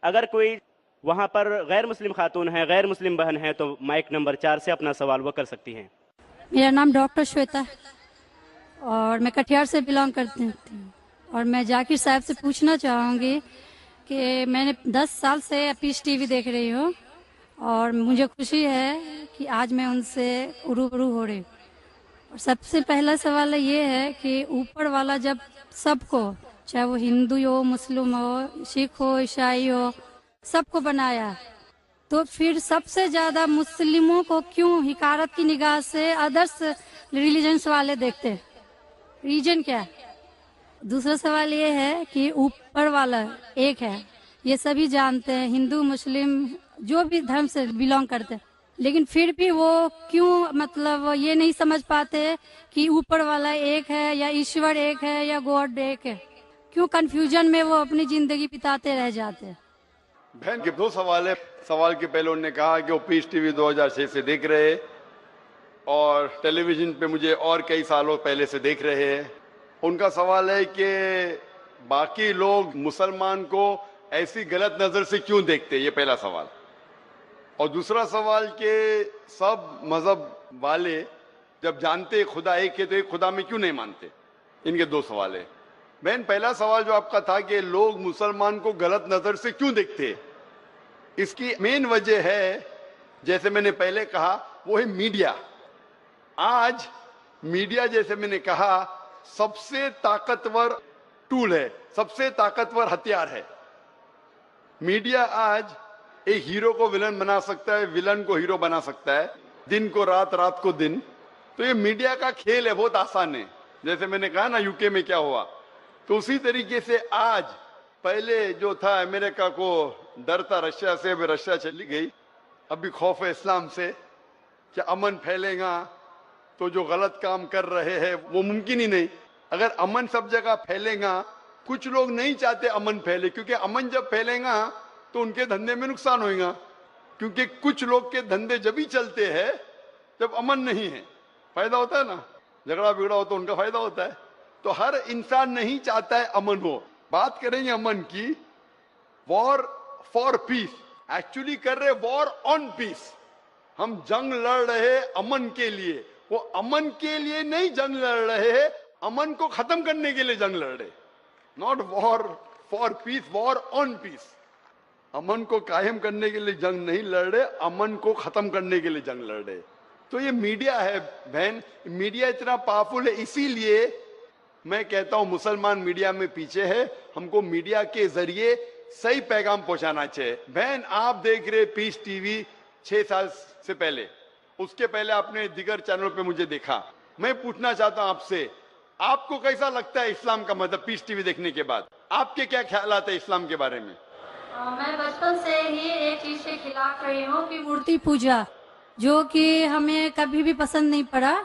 अगर कोई वहां पर गैर मुस्लिम खातून है, गैर मुस्लिम बहन है, तो माइक नंबर 4 से अपना सवाल वो कर सकती हैं। मेरा नाम डॉक्टर श्वेता है और मैं कटिहार से बिलोंग करती हूँ। और मैं जाकिर साहब से पूछना चाहूँगी कि मैंने 10 साल से पीस टीवी देख रही हूँ और मुझे खुशी है कि आज मैं उनसे रूबरू हो रही हूँ। और सबसे पहला सवाल ये है कि ऊपर वाला जब सबको, चाहे वो हिंदू हो, मुस्लिम हो, सिख हो, ईसाई हो, सबको बनाया, तो फिर सबसे ज्यादा मुस्लिमों को क्यों हिकारत की निगाह से अदर्स रिलीजन्स वाले देखते हैं? रीजन क्या है? दूसरा सवाल ये है कि ऊपर वाला एक है, ये सभी जानते हैं, हिंदू मुस्लिम जो भी धर्म से बिलोंग करते हैं, लेकिन फिर भी वो क्यों मतलब ये नहीं समझ पाते कि ऊपर वाला एक है या ईश्वर एक है या गॉड एक है? क्यों कंफ्यूजन में वो अपनी जिंदगी बिताते रह जाते हैं? बहन के दो सवाल है। सवाल के पहले उन्होंने कहा कि वो पीस टीवी 2006 से देख रहे हैं और टेलीविजन पे मुझे और कई सालों पहले से देख रहे हैं। उनका सवाल है कि बाकी लोग मुसलमान को ऐसी गलत नजर से क्यों देखते हैं, ये पहला सवाल। और दूसरा सवाल कि सब मजहब वाले जब जानते खुदा एक है तो एक खुदा में क्यों नहीं मानते। इनके दो सवाल है। बहन, पहला सवाल जो आपका था कि लोग मुसलमान को गलत नजर से क्यों देखते हैं, इसकी मेन वजह है, जैसे मैंने पहले कहा, वो है मीडिया। आज मीडिया, जैसे मैंने कहा, सबसे ताकतवर टूल है, सबसे ताकतवर हथियार है। मीडिया आज एक हीरो को विलन बना सकता है, विलन को हीरो बना सकता है, दिन को रात, रात को दिन। तो ये मीडिया का खेल है, बहुत आसान है। जैसे मैंने कहा ना यूके में क्या हुआ, तो उसी तरीके से आज, पहले जो था अमेरिका को डर था रशिया से, अभी रशिया चली गई, अभी खौफ है इस्लाम से कि अमन फैलेगा तो जो गलत काम कर रहे हैं वो मुमकिन ही नहीं। अगर अमन सब जगह फैलेगा, कुछ लोग नहीं चाहते अमन फैले, क्योंकि अमन जब फैलेगा तो उनके धंधे में नुकसान होगा, क्योंकि कुछ लोग के धंधे जब ही चलते हैं जब अमन नहीं है। फायदा होता है ना, झगड़ा बिगड़ा हो तो उनका फायदा होता है। तो हर इंसान नहीं चाहता है अमन हो। बात करेंगे अमन की, वॉर फॉर पीस, एक्चुअली कर रहे वॉर ऑन पीस। हम जंग लड़ रहे अमन के लिए, वो अमन के लिए नहीं जंग लड़ रहे हैं, अमन को खत्म करने के लिए जंग लड़ रहे। Not war for peace, war on peace. अमन को कायम करने के लिए जंग नहीं लड़ रहे, अमन को खत्म करने के लिए जंग लड़ रहे। तो ये मीडिया है बहन, मीडिया इतना पावरफुल है, इसीलिए मैं कहता हूं मुसलमान मीडिया में पीछे है। हमको मीडिया के जरिए सही पैगाम पहुंचाना चाहिए। बहन, आप देख रहे पीस टीवी 6 साल से पहले, उसके पहले आपने दिगर चैनल पे मुझे देखा। मैं पूछना चाहता हूं आपसे, आपको कैसा लगता है इस्लाम का मतलब पीस टीवी देखने के बाद? आपके क्या ख्याल आते हैं इस्लाम के बारे में? मैं बचपन से ही एक चीज के खिलाफ रही हूँ कि मूर्ति पूजा, जो कि हमें कभी भी पसंद नहीं पड़ा।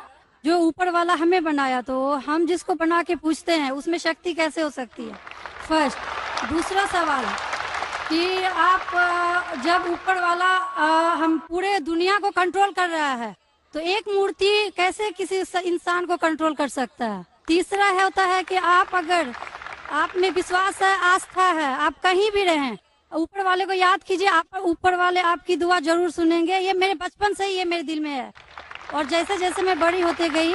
जो ऊपर वाला हमें बनाया, तो हम जिसको बना के पूछते हैं उसमें शक्ति कैसे हो सकती है? फर्स्ट। दूसरा सवाल कि आप जब ऊपर वाला हम पूरे दुनिया को कंट्रोल कर रहा है, तो एक मूर्ति कैसे किसी इंसान को कंट्रोल कर सकता है? तीसरा है होता है कि आप अगर आप में विश्वास है, आस्था है, आप कहीं भी रहें, ऊपर वाले को याद कीजिए, आप ऊपर वाले आपकी दुआ जरूर सुनेंगे। ये मेरे बचपन से ही ये मेरे दिल में है। और जैसे जैसे मैं बड़ी होते गई,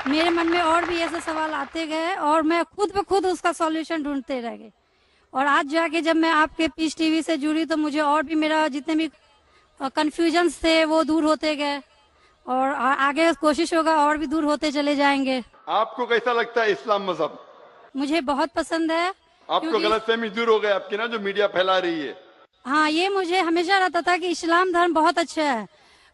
मेरे मन में और भी ऐसे सवाल आते गए और मैं खुद ब खुद उसका सॉल्यूशन ढूंढते रह गई। और आज जाके जब मैं आपके पीस टीवी से जुड़ी, तो मुझे और भी, मेरा जितने भी कंफ्यूजन थे वो दूर होते गए और आगे कोशिश होगा और भी दूर होते चले जाएंगे। आपको कैसा लगता है इस्लाम मजहब? मुझे बहुत पसंद है। आपको गलतफहमी दूर हो गई आपकी ना, जो मीडिया फैला रही है? हाँ, ये मुझे हमेशा रहता था कि इस्लाम धर्म बहुत अच्छा है,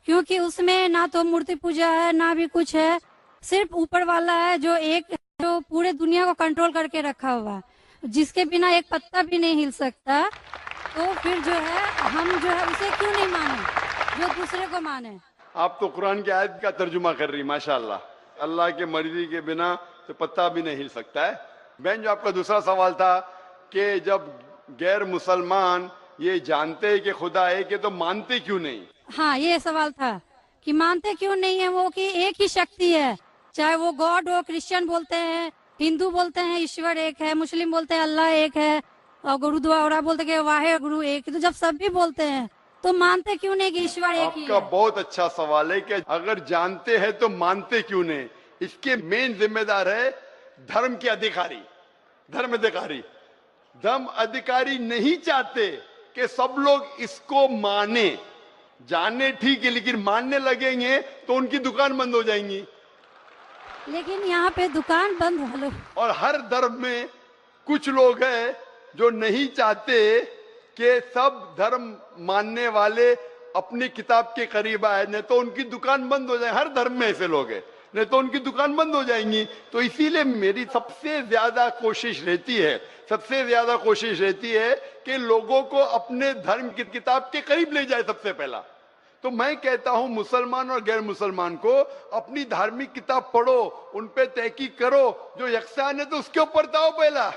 क्योंकि उसमें ना तो मूर्ति पूजा है ना भी कुछ है, सिर्फ ऊपर वाला है जो एक, जो पूरे दुनिया को कंट्रोल करके रखा हुआ है, जिसके बिना एक पत्ता भी नहीं हिल सकता। तो फिर जो है हम जो है उसे क्यों नहीं माने, जो दूसरे को माने। आप तो कुरान की आयत का तर्जुमा कर रही, माशाल्लाह। अल्लाह के मर्जी के बिना तो पत्ता भी नहीं हिल सकता है। बहन, जो आपका दूसरा सवाल था कि जब गैर मुसलमान ये जानते हैं कि खुदा है, कि तो मानते क्यों नहीं? हाँ, ये सवाल था कि मानते क्यों नहीं है वो, कि एक ही शक्ति है, चाहे वो गॉड हो, क्रिश्चियन बोलते हैं, हिंदू बोलते हैं ईश्वर एक है, मुस्लिम बोलते हैं अल्लाह एक है, और गुरुद्वारा बोलते कि वाहे गुरु एक ही। तो जब सब भी बोलते हैं तो मानते क्यों नहीं कि ईश्वर एक ही आपका है? बहुत अच्छा सवाल है कि अगर जानते हैं तो मानते क्यों नहीं। इसके मेन जिम्मेदार है धर्म के अधिकारी, धर्म अधिकारी। धर्म अधिकारी नहीं चाहते कि सब लोग इसको माने। जाने ठीक है, लेकिन मानने लगेंगे तो उनकी दुकान बंद हो जाएंगी। लेकिन यहाँ पे दुकान बंद हेलो और हर धर्म में कुछ लोग हैं जो नहीं चाहते कि सब धर्म मानने वाले अपनी किताब के करीब आए, नहीं तो उनकी दुकान बंद हो जाए। हर धर्म में ऐसे लोग हैं, नहीं तो उनकी दुकान बंद हो जाएंगी। तो इसीलिए मेरी सबसे ज्यादा कोशिश रहती है कि लोगों को अपने धर्म की किताब के करीब ले जाए सबसे पहला। तो मैं कहता हूं मुसलमान और गैर मुसलमान को अपनी धार्मिक किताब पढ़ो, उन पे तहकीक करो। जो यकसान है तो उसके ऊपर जाओ पहला।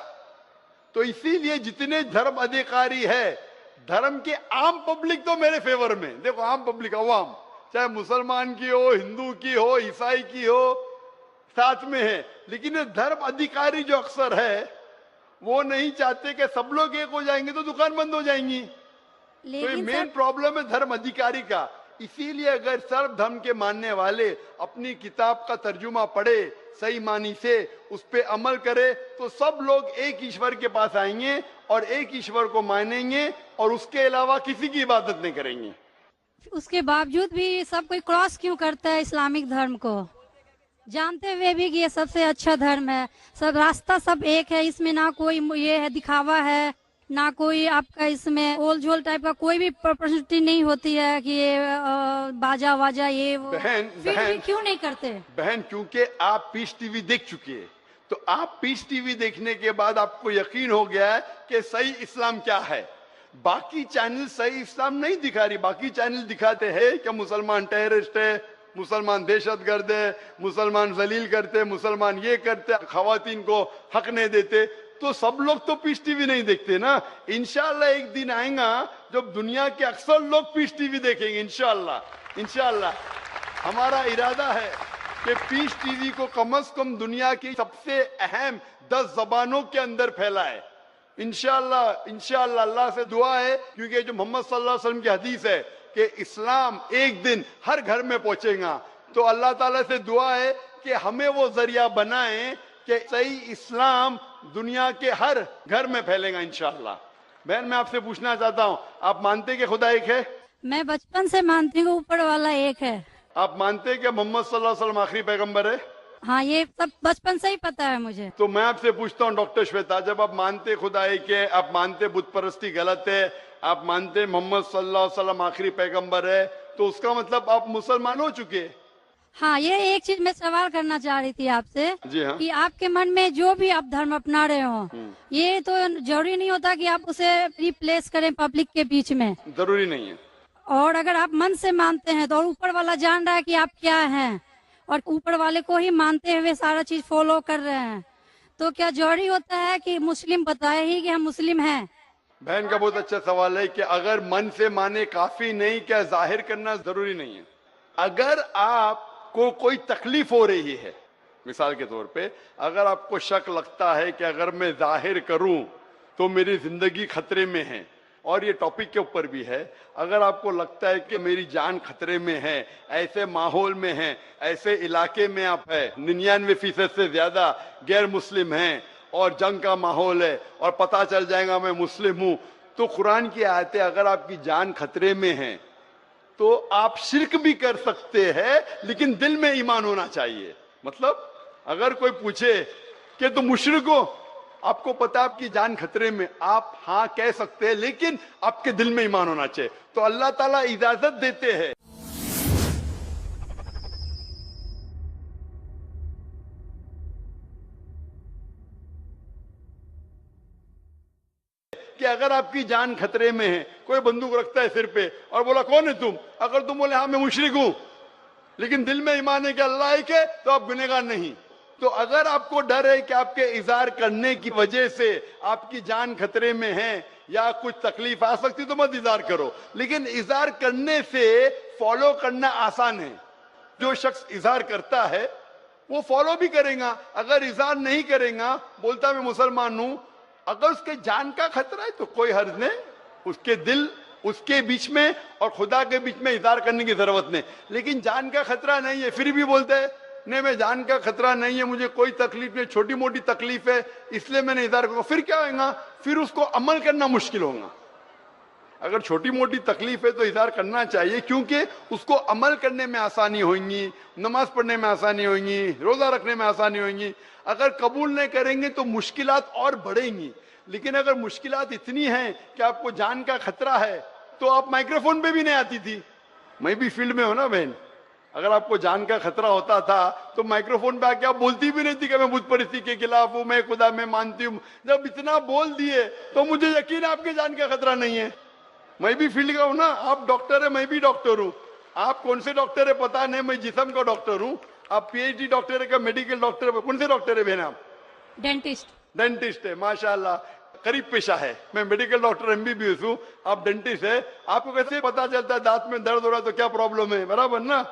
तो इसीलिए जितने धर्म अधिकारी है, धर्म के आम पब्लिक तो मेरे फेवर में। देखो आम पब्लिक, अवाम, चाहे मुसलमान की हो, हिंदू की हो, ईसाई की हो, साथ में है। लेकिन ये धर्म अधिकारी जो अक्सर है वो नहीं चाहते कि सब लोग एक हो जाएंगे तो दुकान बंद हो जाएंगी। तो ये लेकिन मेन प्रॉब्लम है धर्म अधिकारी का। इसीलिए अगर सर्व धर्म के मानने वाले अपनी किताब का तर्जुमा पढ़े, सही मानी से उस पे अमल करे, तो सब लोग एक ईश्वर के पास आएंगे और एक ईश्वर को मानेंगे और उसके अलावा किसी की इबादत नहीं करेंगे। उसके बावजूद भी सब कोई क्रॉस क्यों करता है इस्लामिक धर्म को, जानते हुए भी कि ये सबसे अच्छा धर्म है, सब रास्ता सब एक है, इसमें ना कोई ये है दिखावा है, ना कोई आपका इसमें ओल झोल टाइप का कोई भी पर्सनैलिटी नहीं होती है कि ये बाजा वाजा ये वो। फिर भी क्यों नहीं करते? बहन, क्योंकि आप पीस टीवी देख चुकी है, तो आप पीस टीवी देखने के बाद आपको यकीन हो गया है कि सही इस्लाम क्या है। बाकी चैनल सही इस्लाम नहीं दिखा रही। बाकी चैनल दिखाते हैं कि मुसलमान टेररिस्ट है, मुसलमान दहशतगर्द है, मुसलमान जलील करते, मुसलमान ये करते, खवातीन को हक नहीं देते। तो सब लोग तो पीस टीवी नहीं देखते ना। इंशाल्लाह एक दिन आएगा जब दुनिया के अक्सर लोग पीस टीवी देखेंगे। इंशाल्लाह हमारा इरादा है कि पीस टीवी को कम से कम दुनिया की सबसे अहम 10 जबानों के अंदर फैलाए। इंशाल्लाह अल्लाह से दुआ है, क्योंकि जो मोहम्मद सल्लल्लाहु अलैहि वसल्लम की हदीस है कि इस्लाम एक दिन हर घर में पहुंचेगा। तो अल्लाह ताला से दुआ है कि हमें वो जरिया बनाए कि सही इस्लाम दुनिया के हर घर में फैलेगा इंशाल्लाह। बहन, मैं आपसे पूछना चाहता हूँ, आप मानते कि खुदा एक है? मैं बचपन से मानती हूँ ऊपर वाला एक है। आप मानते हैं कि मोहम्मद सल्लल्लाहु अलैहि वसल्लम आखिरी पैगंबर है? हाँ, ये सब बचपन से ही पता है मुझे। तो मैं आपसे पूछता हूँ डॉक्टर श्वेता, जब आप मानते खुदा एक है, आप मानते बुत परस्ती गलत है, आप मानते मोहम्मद सल्लल्लाहु अलैहि वसल्लम आखिरी पैगंबर है, तो उसका मतलब आप मुसलमान हो चुके। हाँ, ये एक चीज मैं सवाल करना चाह रही थी आपसे। जी हाँ। कि आपके मन में जो भी आप धर्म अपना रहे हो, ये तो जरूरी नहीं होता कि आप उसे रिप्लेस करें पब्लिक के बीच में। जरूरी नहीं है। और अगर आप मन से मानते हैं तो, और ऊपर वाला जान रहा है कि आप क्या हैं, और ऊपर वाले को ही मानते हुए सारा चीज फॉलो कर रहे हैं, तो क्या जरूरी होता है कि मुस्लिम बताए ही कि हम मुस्लिम हैं? बहन का बहुत अच्छा सवाल है कि अगर मन से माने काफी नहीं, क्या जाहिर करना जरूरी नहीं है? अगर आपको कोई तकलीफ हो रही है, मिसाल के तौर पे अगर आपको शक लगता है कि अगर मैं जाहिर करूं तो मेरी जिंदगी खतरे में है, और ये टॉपिक के ऊपर भी है, अगर आपको लगता है कि मेरी जान खतरे में है, ऐसे माहौल में है, ऐसे इलाके में आप है, 99% से ज्यादा गैर मुस्लिम हैं और जंग का माहौल है और पता चल जाएगा मैं मुस्लिम हूं, तो कुरान की आयतें, अगर आपकी जान खतरे में है तो आप शिर्क भी कर सकते हैं, लेकिन दिल में ईमान होना चाहिए। मतलब अगर कोई पूछे कि तुम मुशरिक हो, आपको पता है आपकी जान खतरे में, आप हाँ कह सकते हैं, लेकिन आपके दिल में ईमान होना चाहिए। तो अल्लाह ताला इजाजत देते हैं कि अगर आपकी जान खतरे में है, कोई बंदूक रखता है सिर पे और बोला कौन है तुम, अगर तुम बोले हाँ मैं मुशरिक हूं, लेकिन दिल में ईमान है कि अल्लाह एक है, तो आप गुनहगार नहीं। तो अगर आपको डर है कि आपके इज़हार करने की वजह से आपकी जान खतरे में है या कुछ तकलीफ आ सकती, तो मत इज़हार करो। लेकिन इज़हार करने से फॉलो करना आसान है। जो शख्स इज़हार करता है वो फॉलो भी करेगा। अगर इज़हार नहीं करेगा, बोलता मैं मुसलमान हूं, अगर उसके जान का खतरा है तो कोई हर्ज नहीं, उसके दिल उसके बीच में और खुदा के बीच में इज़हार करने की जरूरत नहीं। लेकिन जान का खतरा नहीं है फिर भी बोलते हैं नहीं मैं जान का खतरा नहीं है, मुझे कोई तकलीफ नहीं, छोटी मोटी तकलीफ है इसलिए मैंने इज़हार करूंगा। फिर क्या होगा, फिर उसको अमल करना मुश्किल होगा। अगर छोटी मोटी तकलीफ है तो इज़हार करना चाहिए, क्योंकि उसको अमल करने में आसानी होगी, नमाज पढ़ने में आसानी होगी, रोजा रखने में आसानी होगी। अगर कबूल नहीं करेंगे तो मुश्किलात और बढ़ेंगी। लेकिन अगर मुश्किलात इतनी हैं कि आपको जान का खतरा है तो आप माइक्रोफोन पे भी नहीं आती थी। मैं भी फील्ड में हूं ना बहन, अगर आपको जान का खतरा होता था तो माइक्रोफोन पे आके आप बोलती भी नहीं थी कि मैं बुत परिस्थिति के खिलाफ हूं, मैं खुदा में मानती हूं। जब इतना बोल दिए तो मुझे यकीन है आपके जान का खतरा नहीं है। मैं भी फील्ड का हूं ना, आप डॉक्टर है मैं भी डॉक्टर हूं। आप कौन से डॉक्टर है पता नहीं, मैं जिस्म का डॉक्टर हूं। आप पीएचडी डॉक्टर है क्या, मेडिकल डॉक्टर है, कौन से डॉक्टर है बहन आप? डेंटिस्ट। डेंटिस्ट है, माशाल्लाह करीब पेशा है। मैं मेडिकल डॉक्टर एमबीबीएस हूँ, आप डेंटिस्ट है। आपको कैसे पता चलता है दांत में दर्द हो रहा है तो क्या प्रॉब्लम है, बराबर ना?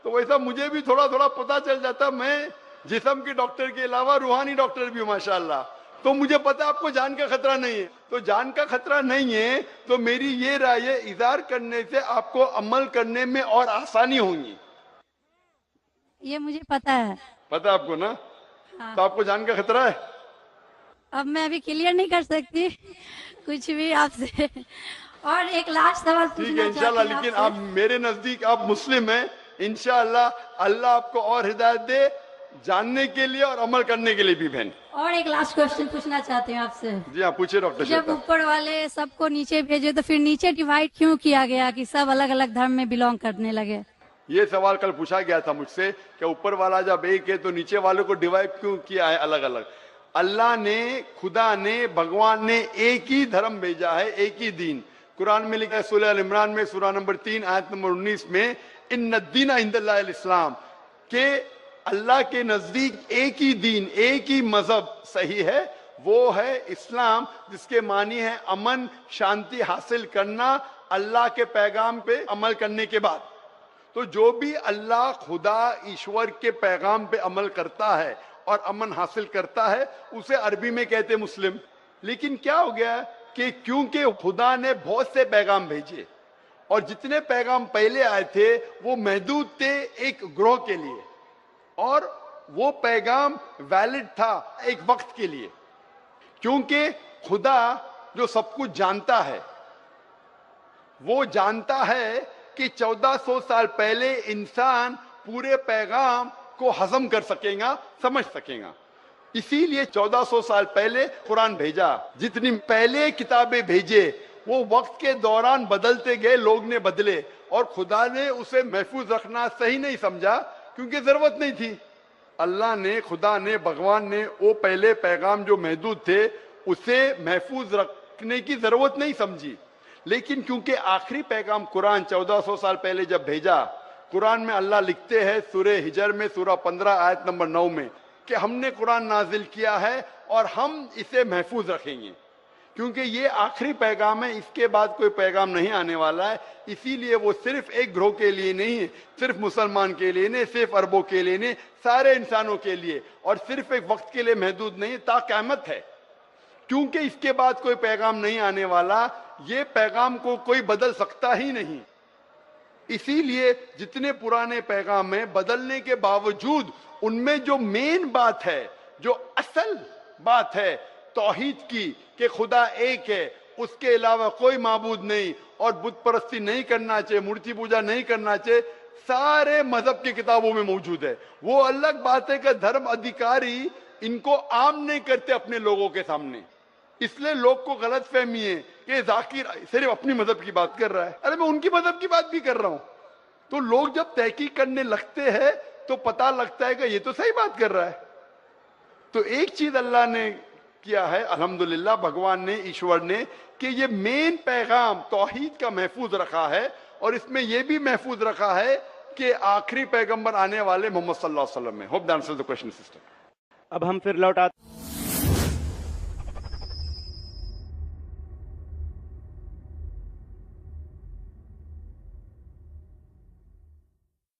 तो वैसा मुझे भी थोड़ा थोड़ा पता चल जाता। मैं जिस्म के डॉक्टर के अलावा रूहानी डॉक्टर भी हूँ माशाल्लाह। तो मुझे पता आपको जान का खतरा नहीं है। तो जान का खतरा नहीं है तो मेरी ये राय है, इज़हार करने से आपको अमल करने में और आसानी होगी। ये मुझे पता है। पता आपको ना? हाँ। तो आपको जान का खतरा है? अब मैं अभी क्लियर नहीं कर सकती कुछ भी आपसे। और एक लास्ट सवाल ठीक है पूछना इंशाल्लाह। चाहती हूँ लेकिन आपसे। आप मेरे नजदीक आप मुस्लिम हैं, इंशाल्लाह अल्लाह आपको और हिदायत दे जानने के लिए और अमल करने के लिए भी बहन। और एक लास्ट क्वेश्चन पूछना चाहती हूँ आपसे। जी हाँ पूछे डॉक्टर जब श्वेता। ऊपर वाले सबको नीचे भेजे तो फिर नीचे डिवाइड क्यों किया गया कि सब अलग अलग धर्म में बिलोंग करने लगे? ये सवाल कल पूछा गया था मुझसे कि ऊपर वाला जब एक है तो नीचे वालों को डिवाइड क्यों किया है अलग अलग? अल्लाह ने, खुदा ने, भगवान ने एक ही धर्म भेजा है, एक ही दीन। कुरान में लिखा है सूरह अल इमरान में सूरह नंबर 3 आयत नंबर 19 में, इन्ना दीना इंदल्लाहिल इस्लाम, के अल्लाह के नजदीक एक ही दीन, एक ही मजहब सही है, वो है इस्लाम, जिसके मानी है अमन शांति हासिल करना अल्लाह के पैगाम पे अमल करने के बाद। तो जो भी अल्लाह खुदा ईश्वर के पैगाम पे अमल करता है और अमन हासिल करता है उसे अरबी में कहते मुस्लिम। लेकिन क्या हो गया कि क्योंकि खुदा ने बहुत से पैगाम भेजे और जितने पैगाम पहले आए थे वो महदूद थे एक ग्रोह के लिए, और वो पैगाम वैलिड था एक वक्त के लिए, क्योंकि खुदा जो सब कुछ जानता है वो जानता है कि 1400 साल पहले इंसान पूरे पैगाम को हजम कर सकेगा, समझ सकेगा। इसीलिए 1400 साल पहले कुरान भेजा। जितनी पहले किताबें भेजे वो वक्त के दौरान बदलते गए, लोग ने बदले, और खुदा ने उसे महफूज रखना सही नहीं समझा क्योंकि जरूरत नहीं थी। अल्लाह ने, खुदा ने, भगवान ने वो पहले पैगाम जो महदूद थे उसे महफूज रखने की जरूरत नहीं समझी। लेकिन क्योंकि आखिरी पैगाम कुरान 1400 साल पहले जब भेजा, कुरान में अल्लाह लिखते हैं सूरह हिजर में सूरह 15 आयत नंबर 9 में कि हमने कुरान नाजिल किया है और हम इसे महफूज रखेंगे, क्योंकि ये आखिरी पैगाम है, इसके बाद कोई पैगाम नहीं आने वाला है। इसीलिए वो सिर्फ एक ग्रोह के लिए नहीं, सिर्फ मुसलमान के लिए नहीं, सिर्फ अरबों के लिए नहीं, सारे इंसानों के लिए, और सिर्फ एक वक्त के लिए महदूद नहीं, ता क़यामत है। क्योंकि इसके बाद कोई पैगाम नहीं आने वाला, ये पैगाम को कोई बदल सकता ही नहीं। इसीलिए जितने पुराने पैगाम हैं, बदलने के बावजूद उनमें जो मेन बात है, जो असल बात है तौहीद की, कि खुदा एक है, उसके अलावा कोई माबूद नहीं, और बुत परस्ती नहीं करना चाहिए, मूर्ति पूजा नहीं करना चाहिए, सारे मजहब की किताबों में मौजूद है। वो अलग बात है कि धर्म अधिकारी इनको आम नहीं करते अपने लोगों के सामने, इसलिए लोग को गलत फहमी है कि जाकिर सिर्फ अपनी मजहब की बात कर रहा है। अरे मैं उनकी मजहब की बात भी कर रहा हूं। तो लोग जब तहकीक करने लगते हैं तो पता लगता है कि ये तो सही बात कर रहा है। तो एक चीज अल्लाह ने किया है, अल्हम्दुलिल्लाह, भगवान ने, ईश्वर ने, कि ये मेन पैगाम तौहीद का महफूज रखा है, और इसमें यह भी महफूज रखा है कि आखिरी पैगंबर आने वाले मोहम्मद सल्लल्लाहु अलैहि वसल्लम में। Hope that answers the question sister. अब हम फिर लौट आते